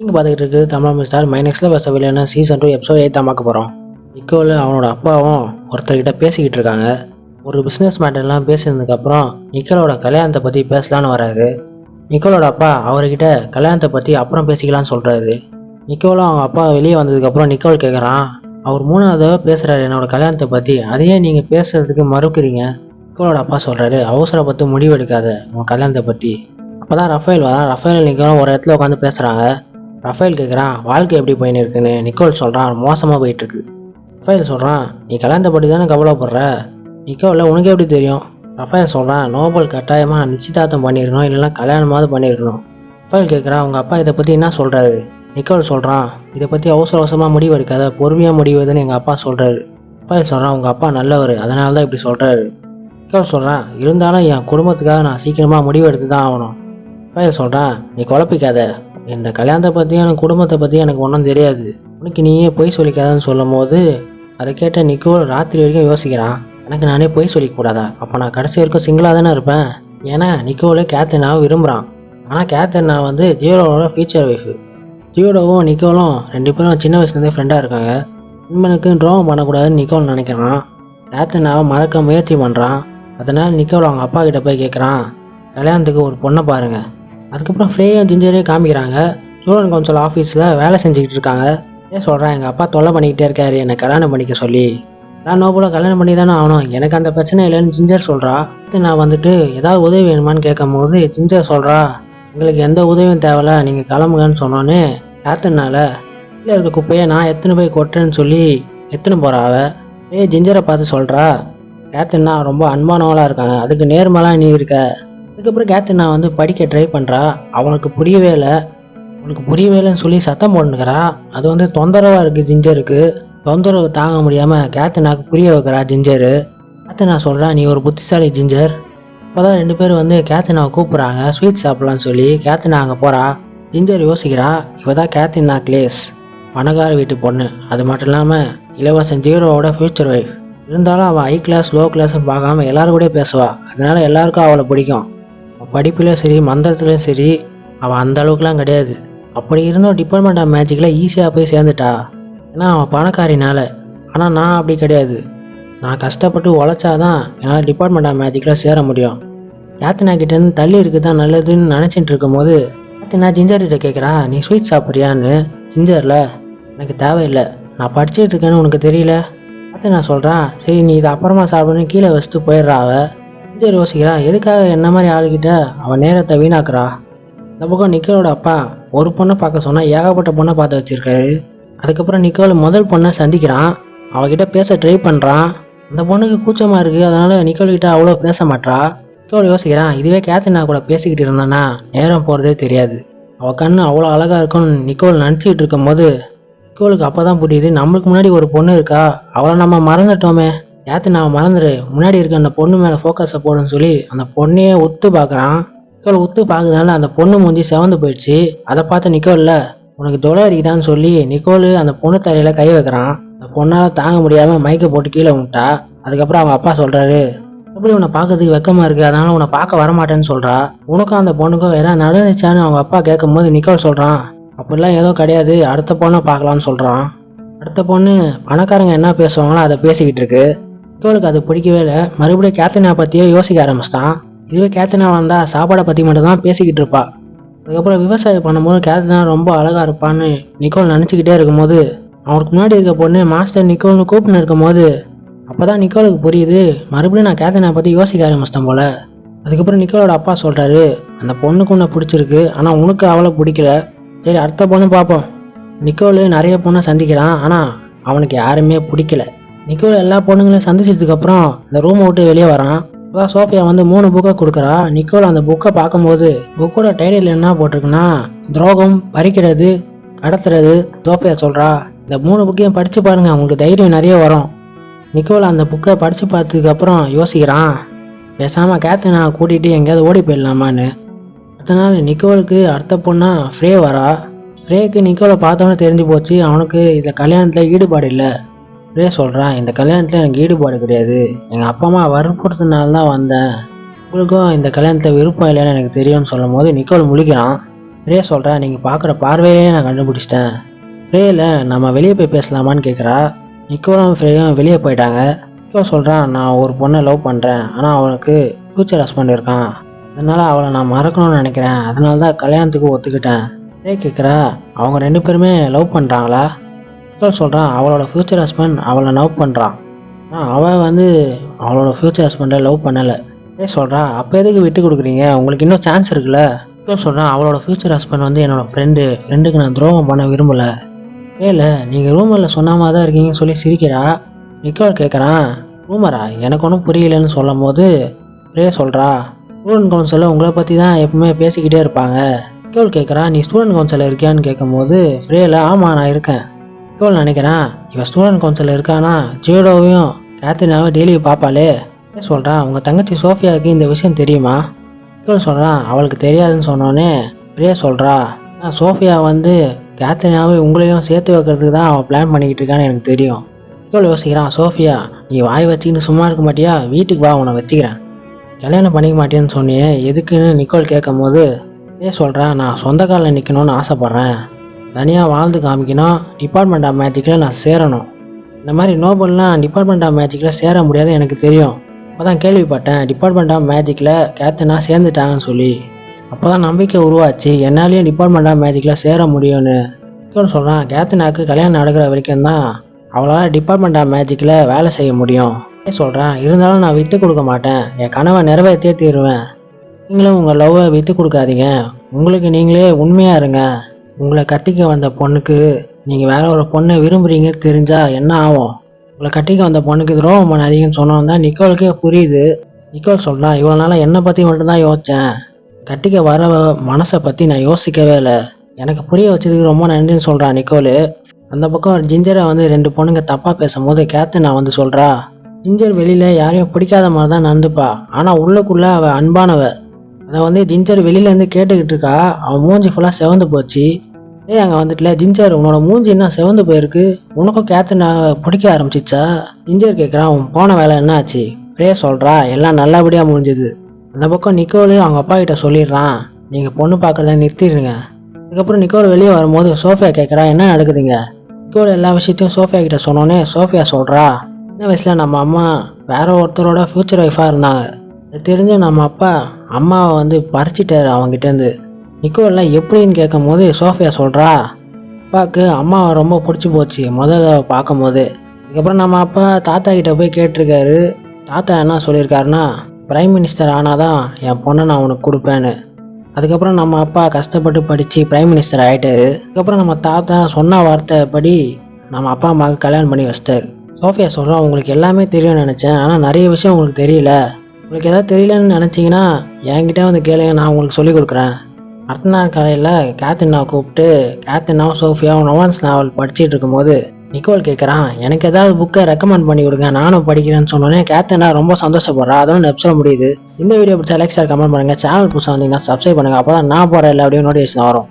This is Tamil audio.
நீங்கள் பார்த்துக்கிட்டு இருக்குது தமிழ் மிஸ்டார் மைனெக்ஸில் பேச வில்லைன்னா சீசன் 2 எபிசோட் 8 தான் பார்க்க போகிறோம். நிக்கோல் அவனோட அப்பாவும் ஒருத்தர்கிட்ட பேசிக்கிட்டு இருக்காங்க. ஒரு பிஸ்னஸ் மேட்டர்லாம் பேசினதுக்கப்புறம் நிக்கோலோட கல்யாணத்தை பற்றி பேசலான்னு வராரு. நிக்கோலோட அப்பா அவர்கிட்ட கல்யாணத்தை பற்றி அப்புறம் பேசிக்கலான்னு சொல்கிறாரு. நிக்கோலும் அவங்க அப்பா வெளியே வந்ததுக்கப்புறம் நிக்கோல் கேட்குறான், அவர் 3வது தடவை பேசுகிறாரு என்னோட கல்யாணத்தை பற்றி, அதையே நீங்கள் பேசுறதுக்கு மறுக்கிறீங்க. நிக்கோலோட அப்பா சொல்கிறாரு, அவசரப்பட்டு முடிவெடுக்காத உங்கள் கல்யாணத்தை பற்றி. அப்போ தான் ரஃபேல் வரான். ரஃபேல் நிக்கோலும் ஒரு இடத்துல உட்காந்து பேசுகிறாங்க. ரஃபேல் கேட்குறான், வாழ்க்கை எப்படி போயின்னு இருக்குன்னு. நிக்கோல் சொல்கிறான், மோசமாக போயிட்டுருக்கு. ரஃபேல் சொல்கிறான், நீ கல்யாணத்தை பற்றி தானே கவலைப்படுற. நிக்கோல உனக்கு எப்படி தெரியும். ரஃபேல் சொல்கிறான், நோபல் கட்டாயமாக நிச்சயதார்த்தம் பண்ணியிருக்கணும், இல்லைன்னா கல்யாணமாவது பண்ணியிருக்கணும். ரஃபேல் கேட்குறான், உங்கள் அப்பா இதை பற்றி என்ன சொல்கிறாரு. நிக்கோல் சொல்கிறான், இதை பற்றி அவசரமாக முடிவு எடுக்காத, பொறுமையாக முடிவுதுன்னு எங்கள் அப்பா சொல்கிறாரு. ரஃபேல் சொல்கிறான், உங்கள் அப்பா நல்லவர், அதனால தான் இப்படி சொல்கிறாரு. நிக்கோல் சொல்கிறான், இருந்தாலும் என் குடும்பத்துக்காக நான் சீக்கிரமாக முடிவு எடுத்து தான் ஆகணும். ரஃபேல் சொல்கிறான், நீ குழப்பிக்காத, இந்த கல்யாணத்தை பற்றியும் எனக்கு குடும்பத்தை பற்றியும் எனக்கு ஒன்றும் தெரியாது, உனக்கு நீயே பொய் சொல்லிக்காதன்னு சொல்லும் போது அதை கேட்ட நிக்கோல் ராத்திரி வரைக்கும் யோசிக்கிறான், எனக்கு நானே பொய் சொல்லிக்கூடாதா, அப்போ நான் கடைசி வரைக்கும் சிங்கிளாக தானே இருப்பேன். ஏன்னா நிக்கோல் கேத்தரினாவை விரும்புகிறான். ஆனால் கேத்தரினா ஜியோடோட ஃபியூச்சர் ஒய்ஃபு. ஜியோடோவும் நிக்கோலும் 2 பேரும் சின்ன வயசுலேருந்தே ஃப்ரெண்டாக இருக்காங்க. நண்பனுக்கு ட்ரோவம் பண்ணக்கூடாதுன்னு நிக்கோல் நினைக்கிறான். கேத்தரினாவை மறக்க முயற்சி பண்ணுறான். அதனால் நிக்கோல் அவங்க அப்பா கிட்ட போய் கேட்குறான், கல்யாணத்துக்கு ஒரு பொண்ணை பாருங்கள். அதுக்கப்புறம் ஃப்ரேயும் ஜிஞ்சரையும் காமிக்கிறாங்க. ஸ்டூடெண்ட் கவுன்சில் ஆஃபீஸில் வேலை செஞ்சுக்கிட்டு இருக்காங்க. சொல்கிறேன், எங்கள் அப்பா தொல்லை பண்ணிக்கிட்டே இருக்காரு என்னை கல்யாணம் பண்ணிக்க சொல்லி. நான் நோபுல கல்யாணம் பண்ணி தானே ஆகணும், எனக்கு அந்த பிரச்சனை இல்லைன்னு ஜிஞ்சர் சொல்கிறா. நான் ஏதாவது உதவி வேணுமான்னு கேட்கும் போது ஜிஞ்சர் சொல்கிறா, உங்களுக்கு எந்த உதவியும் தேவையில்ல, நீங்கள் கிளம்புங்கன்னு சொன்னோன்னே கேத்தனால இல்லை இருக்க குப்பையை நான் எத்தனை போய் கொட்டுறேன்னு சொல்லி எத்தனை போகிறாவ. ஜிஞ்சரை பார்த்து சொல்கிறா, கேத்தனா ரொம்ப அன்பானவளாக இருக்காங்க, அதுக்கு நேர்மலாம் நீ இருக்க. அதுக்கப்புறம் கேத்தரினா படிக்க ட்ரை பண்ணுறா. அவனுக்கு புரியவே இல்லை. அவனுக்கு புரியவே இல்லைன்னு சொல்லி சத்தம் போட்டுக்கிறா. அது தொந்தரவாக இருக்குது ஜிஞ்சருக்கு. தொந்தரவு தாங்க முடியாமல் கேத்தரினாக்கு புரிய வைக்கிறா ஜிஞ்சரு. கேத்தரினா சொல்கிறா, நீ ஒரு புத்திசாலி ஜிஞ்சர். அப்போ தான் 2 பேரும் கேத்தரினாவை கூப்பிட்றாங்க ஸ்வீட் சாப்பிட்லான்னு சொல்லி. கேத்தரினா அங்கே போகிறா. ஜிஞ்சர் யோசிக்கிறா, இவ தான் கேத்தரினா கிளேஸ், பணக்கார வீட்டு பொண்ணு, அது மட்டும் இல்லாமல் இளவரசன் ஜீரோவோட ஃபியூச்சர் ஒய்ஃப். இருந்தாலும் அவள் ஹை கிளாஸ் லோ கிளாஸ்ன்னு பார்க்காம எல்லாரும் கூட பேசுவாள். அதனால எல்லாருக்கும் அவளை பிடிக்கும். படிப்புலையும் சரி மந்திரத்துலையும் சரி அவள் அந்த அளவுக்குலாம் கிடையாது. அப்படி இருந்தும் டிபார்ட்மெண்ட் ஆஃப் மேஜிக்கில் ஈஸியாக போய் சேர்ந்துட்டா, ஏன்னா அவன் பணக்காரினால. ஆனால் நான் அப்படி கிடையாது, நான் கஷ்டப்பட்டு உழைச்சாதான் என்னால் டிபார்ட்மெண்ட் ஆஃப் மேஜிக்கில் சேர முடியும். கேத்தரினா கிட்டேருந்து தள்ளி இருக்குது தான் நல்லதுன்னு நினச்சிட்டு இருக்கும் போது கேத்தரினா ஜிஞ்சர்கிட்ட கேட்குறா, நீ ஸ்வீட் சாப்பிட்றியான்னு. ஜிஞ்சரில், எனக்கு தேவையில்லை, நான் படிச்சுட்டு இருக்கேன்னு உனக்கு தெரியல. கேத்தரினா சொல்கிறான், சரி நீ இதை அப்புறமா சாப்பிடுன்னு கீழே வச்சுட்டு போயிடுறா. அவள் ஜிஞ்சர் யோசிக்கிறா, எதுக்காக என்ன மாதிரி ஆளுகிட்ட அவன் நேரத்தை வீணாக்குறா. இந்த பக்கம் நிக்கோலோட அப்பா ஒரு பொண்ணை பார்க்க சொன்னால் ஏகப்பட்ட பொண்ணை பார்த்து வச்சிருக்காரு. அதுக்கப்புறம் நிக்கோல் முதல் பொண்ணை சந்திக்கிறான். அவகிட்ட பேச ட்ரை பண்ணுறான். அந்த பொண்ணுக்கு கூச்சமாக இருக்குது, அதனால நிக்கோல்கிட்ட அவ்வளோ பேச மாட்டா. நிக்கோல் யோசிக்கிறான், இதுவே கேத்தரினா கூட பேசிக்கிட்டு இருந்தானா நேரம் போகிறதே தெரியாது. அவள் கண்ணு அவ்வளோ அழகாக இருக்கும்னு நிக்கோல் நினச்சிக்கிட்டு இருக்கும் போது நிக்கோலுக்கு அப்போ தான் புரியுது, நம்மளுக்கு முன்னாடி ஒரு பொண்ணு இருக்கா, அவளை நம்ம மறந்துட்டோமே. கேத்தரினா மறந்துடு, முன்னாடி இருக்க அந்த பொண்ணு மேலே ஃபோக்கஸை போடுன்னு சொல்லி அந்த பொண்ணையே உத்து பார்க்குறான். நிக்கோல் உத்து பார்க்குறதுனால அந்த பொண்ணு மூஞ்சி செவந்து போயிடுச்சு. அதை பார்த்து நிக்கோல்ல, உனக்கு தொலை அடிக்குதான்னு சொல்லி நிக்கோல் அந்த பொண்ணு தலையில கை வைக்கிறான். அந்த பொண்ணால் தாங்க முடியாமல் மைக்கை போட்டு கீழே விட்டா. அதுக்கப்புறம் அவங்க அப்பா சொல்கிறாரு, எப்படி உன்னை பார்க்கறதுக்கு வெக்கமாக இருக்குது, அதனால உன்னை பார்க்க வரமாட்டேன்னு சொல்கிறா. உனக்கும் அந்த பொண்ணுக்கும் ஏதாவது நடந்துச்சான்னு அவங்க அப்பா கேட்கும் போது நிக்கோல் சொல்கிறான், அப்படிலாம் ஏதோ கிடையாது, அடுத்த பொண்ணை பார்க்கலான்னு சொல்கிறான். அடுத்த பொண்ணு பணக்காரங்க என்ன பேசுவாங்களோ அதை பேசிக்கிட்டு இருக்கு. நிக்கோலுக்கு அது பிடிக்கவே இல்லை. மறுபடியும் கேத்தரினா பற்றியே யோசிக்க ஆரம்பிச்சிட்டான். இதுவே கேத்தரினா வந்தால் சாப்பாடை பற்றி மட்டும் தான் பேசிக்கிட்டு இருப்பா. அதுக்கப்புறம் விவசாயம் பண்ணும்போது கேத்தரினா ரொம்ப அழகாக இருப்பான்னு நிக்கோல் நினச்சிக்கிட்டே இருக்கும்போது அவனுக்கு முன்னாடி இருக்க பொண்ணு மாஸ்டர் நிக்கோல்னு கூப்பிட்டு இருக்கும் போது அப்போ தான் நிக்கோலுக்கு புரியுது, மறுபடியும் நான் கேத்தரினா பற்றி யோசிக்க ஆரம்பிச்சிட்டேன் போல. அதுக்கப்புறம் நிக்கோலோட அப்பா சொல்கிறாரு, அந்த பொண்ணுக்கு உன்னை பிடிச்சிருக்கு, ஆனால் உனக்கு அவளை பிடிக்கல, சரி அடுத்த பொண்ணு பார்ப்போம். நிக்கோல் நிறைய பொண்ணை சந்திக்கிறான், ஆனால் அவனுக்கு யாருமே பிடிக்கல. நிக்கோல் எல்லா பொண்ணுங்களையும் சந்திச்சதுக்கப்புறம் இந்த ரூமை விட்டு வெளியே வரான். அதான் சோஃபியா 3 புக்கை கொடுக்குறா. நிக்கோல் அந்த புக்கை பார்க்கும்போது புக்கோட டைட்டில் என்ன போட்டிருக்குன்னா, துரோகம், பறிக்கிறது, கடத்துறது. சோஃபியா சொல்கிறா, இந்த 3 புக்கையும் படித்து பாருங்க, உங்களுக்கு தைரியம் நிறைய வரும். நிக்கோல் அந்த புக்கை படித்து பார்த்ததுக்கப்புறம் யோசிக்கிறான், பேசாமல் கேத்தரினா கூட்டிகிட்டு எங்கேயாவது ஓடி போயிடலாமான்னு. அதனால் நிக்கோலுக்கு அடுத்த பொண்ணா ஃப்ரே வரா. ஃப்ரேக்கு நிக்கோலை பார்த்தோன்னே தெரிஞ்சு போச்சு, அவனுக்கு இந்த கல்யாணத்தில் ஈடுபாடு இல்லை. ஃப்ரே சொல்கிறான், இந்த கல்யாணத்தில் எனக்கு ஈடுபாடு கிடையாது, எங்கள் அப்பா அம்மா வற்புறுத்தினால தான் வந்தேன், உங்களுக்கும் இந்த கல்யாணத்தில் விருப்பம் இல்லைன்னு எனக்கு தெரியும்னு சொல்லும் போது நிக்கோல் முழிக்கிறான். ஃப்ரே சொல்கிறா, நீங்கள் பார்க்குற பார்வையிலே நான் கண்டுபிடிச்சிட்டேன். ஃப்ரேயில் நம்ம வெளியே போய் பேசலாமான்னு கேட்குறா. நிக்கோலும் ஃப்ரேயும் வெளியே போயிட்டாங்க. நிக்கோ சொல்கிறான், நான் ஒரு பொண்ணை லவ் பண்ணுறேன், ஆனால் அவனுக்கு ஃப்யூச்சர் ஹஸ்பண்ட் இருக்கான், அதனால் அவளை நான் மறக்கணும்னு நினைக்கிறேன், அதனால தான் கல்யாணத்துக்கு ஒத்துக்கிட்டேன். ஃப்ரே கேட்குறா, அவங்க 2 பேருமே லவ் பண்ணுறாங்களா? நிக்கோ சொல்கிறான், அவளோட ஃப்யூச்சர் ஹஸ்பண்ட் அவளை லவ் பண்ணுறான், அவள் அவளோட ஃப்யூச்சர் ஹஸ்பண்டை லவ் பண்ணலை. ஃப்ரே சொல்கிறா, அப்போ எதுக்கு விட்டு கொடுக்குறீங்க, உங்களுக்கு இன்னும் சான்ஸ் இருக்குல்ல. நிக்கோ சொல்கிறான், அவளோட ஃப்யூச்சர் ஹஸ்பண்ட் என்னோட ஃப்ரெண்டுக்கு நான் துரோகம் பண்ண விரும்பலை. இல்லை, நீங்கள் ரூமரில் சொன்ன மாதிரி தான் இருக்கீங்கன்னு சொல்லி சிரிக்கிறா. நிக்கோல் கேட்குறான், ரூமரா, எனக்கு ஒன்றும் புரியலன்னு சொல்லும் போது ஃப்ரே சொல்கிறா, ஸ்டூடெண்ட் கவுன்சிலில் உங்களை பற்றி தான் எப்பவுமே பேசிக்கிட்டே இருப்பாங்க. நிக்கோல் கேட்குறா, நீ ஸ்டூடெண்ட் கவுன்சிலில் இருக்கியான்னு கேட்கும்போது ஃப்ரேயில் ஆமாம் நான் இருக்கேன். நிக்கோல் நினைக்கிறான், இவன் ஸ்டூடெண்ட் கவுன்சிலில் இருக்கானா ஜேடோவையும் கேத்ரினாவை டெய்லி பார்ப்பாளே. ஃப்ரே சொல்கிறான், உங்கள் தங்கச்சி சோஃபியாவுக்கு இந்த விஷயம் தெரியுமா? நிக்கோல் சொல்கிறான், அவளுக்கு தெரியாதுன்னு சொன்னோன்னே ஃப்ரே சொல்கிறா, சோஃபியா கேத்ரினாவை உங்களையும் சேர்த்து வைக்கிறதுக்கு தான் அவள் பிளான் பண்ணிக்கிட்டு இருக்கான்னு எனக்கு தெரியும். நிக்கோல் யோசிக்கிறான், சோஃபியா நீ வாய் வச்சுக்கிட்டு சும்மா இருக்க மாட்டியா, வீட்டுக்கு வா, உன்னை வச்சுக்கிறேன். கல்யாணம் பண்ணிக்க மாட்டேன்னு சொன்னியே எதுக்குன்னு நிக்கோல் கேட்கும் போது சொல்கிறான், நான் சொந்த காலில் நிற்கணும்னு ஆசைப்பட்றேன், தனியாக வாழ்ந்து காமிக்கணும், டிபார்ட்மெண்ட் ஆஃப் மேஜிக்கில் நான் சேரணும். இந்த மாதிரி நோபல்லாம் டிபார்ட்மெண்ட் ஆஃப் மேஜிக்கில் சேர முடியாது எனக்கு தெரியும், அப்போ தான் கேள்விப்பட்டேன் டிபார்ட்மெண்ட் ஆஃப் மேஜிக்கில் கேத்ரினா சேர்ந்துட்டாங்கன்னு சொல்லி. அப்போ தான் நம்பிக்கை உருவாச்சு என்னாலேயும் டிபார்ட்மெண்ட் ஆஃப் மேஜிக்கில் சேர முடியும்னு. நிக்கோல் சொல்கிறான், கேத்ரினாவுக்கு கல்யாணம் நடக்கிற வரைக்கும் தான் அவளால் டிபார்ட்மெண்ட் ஆஃப் மேஜிக்கில் வேலை செய்ய முடியும். சொல்கிறேன், இருந்தாலும் நான் விட்டு கொடுக்க மாட்டேன், என் கனவை நிறைவேற்றே தீருவேன். நீங்களும் உங்கள் லவ்வை விட்டு கொடுக்காதீங்க, உங்களுக்கு நீங்களே உண்மையாக இருங்க. உங்களை கட்டிக்க வந்த பொண்ணுக்கு நீங்கள் வேற ஒரு பொண்ணை விரும்புகிறீங்க தெரிஞ்சால் என்ன ஆகும்? உங்களை கட்டிக்க வந்த பொண்ணுக்கு துரோகம் பண்ணாதீங்கன்னு சொன்னோம் தான் நிக்கோலுக்கே புரியுது. நிக்கோல் சொல்கிறான், இவ்வளோ நாளாக என்னை பற்றி மட்டும்தான் யோசித்தேன், கட்டிக்க வர மனசை பற்றி நான் யோசிக்கவே இல்லை, எனக்கு புரிய வச்சதுக்கு ரொம்ப நன்றின்னு சொல்கிறான் நிக்கோலு. அந்த பக்கம் ஜிஞ்சரை 2 பொண்ணுங்க தப்பாக பேசும்போது கேத்ரினா சொல்கிறா, ஜிஞ்சர் வெளியில் யாரையும் பிடிக்காத மாதிரி தான் நடந்துப்பா, ஆனால் உள்ளுக்குள்ளே அவள் அன்பானவ. அதை ஜிஞ்சர் வெளியிலேருந்து கேட்டுக்கிட்டு இருக்கா. அவன் மூஞ்சி ஃபுல்லாக செவந்து போச்சு. அங்கே வந்துட்டுல, ஜிஞ்சர் உன்னோட மூஞ்சி என்ன செவந்து போயிருக்கு, உனக்கும் கேத்ரினா பிடிக்க ஆரம்பிச்சிச்சா? ஜிஞ்சர் கேட்குறான், அவன் போன வேலை என்ன ஆச்சு? ஃப்ரே சொல்கிறா, எல்லாம் நல்லபடியாக முடிஞ்சது. அந்த பக்கம் நிக்கோலு அவங்க அப்பா கிட்ட சொல்லிடுறான், நீங்கள் பொண்ணு பார்க்குறத நிறுத்திடுங்க. அதுக்கப்புறம் நிக்கோல் வெளியே வரும்போது சோஃபியா கேட்குறா, என்ன நடக்குதுங்க? நிக்கோல் எல்லா விஷயத்தையும் சோஃபியா கிட்ட சொன்னோன்னே சோஃபியா சொல்கிறா, சின்ன வயசில் நம்ம அம்மா வேற ஒருத்தரோட ஃப்யூச்சர் ஒய்ஃபாக இருந்தாங்க, அது தெரிஞ்சு நம்ம அப்பா அம்மாவை பறிச்சிட்டாரு அவங்ககிட்டேருந்து. நிக்கோல்லாம் எப்படின்னு கேட்கும் போது சோஃபியா சொல்கிறா, அப்பாவுக்கு அம்மாவை ரொம்ப பிடிச்சி போச்சு முதல்ல பார்க்கும் போது. அதுக்கப்புறம் நம்ம அப்பா தாத்தா கிட்ட போய் கேட்டிருக்காரு. தாத்தா என்ன சொல்லியிருக்காருன்னா, பிரைம் மினிஸ்டர் ஆனாதான் என் பொண்ணை நான் உனக்கு கொடுப்பேன்னு. அதுக்கப்புறம் நம்ம அப்பா கஷ்டப்பட்டு படித்து பிரைம் மினிஸ்டர் ஆகிட்டாரு. அதுக்கப்புறம் நம்ம தாத்தா சொன்ன வார்த்தைப்படி நம்ம அப்பா அம்மாவுக்கு கல்யாணம் பண்ணி வச்சிட்டாரு. சோஃபியா சொல்கிறோம், உங்களுக்கு எல்லாமே தெரியும்னு நினச்சேன், ஆனால் நிறைய விஷயம் உங்களுக்கு தெரியல. உங்களுக்கு எதாவது தெரியலன்னு நினச்சிங்கன்னா என்கிட்ட கேளுங்க, நான் உங்களுக்கு சொல்லிக் கொடுக்குறேன். அடுத்த நாள் காலையில் கேத்ரினாவை கூப்பிட்டு கேத்ரினாவும் சோஃபியாவும் ரொமான்ஸ் நாவல் படிச்சுட்டு இருக்கும்போது நிக்கோல் கேட்குறான், எனக்கு ஏதாவது புக்கை ரெக்கமெண்ட் பண்ணி கொடுங்க, நானும் படிக்கிறேன்னு சொன்னோன்னே கேத்ரினா ரொம்ப சந்தோஷப்படுறா. அதோட எபிசோட் முடியுது. இந்த வீடியோ பிடிச்சா லைக் ஷேர் கமெண்ட் பண்ணுங்கள். சேனல் புதுசாக வந்தீங்கன்னா சப்ஸ்கிரைப் பண்ணுங்கள், அப்போ தான் நான் போகிற எல்லா வீடியோ நோட்டிஃபிகேஷன் வரும்.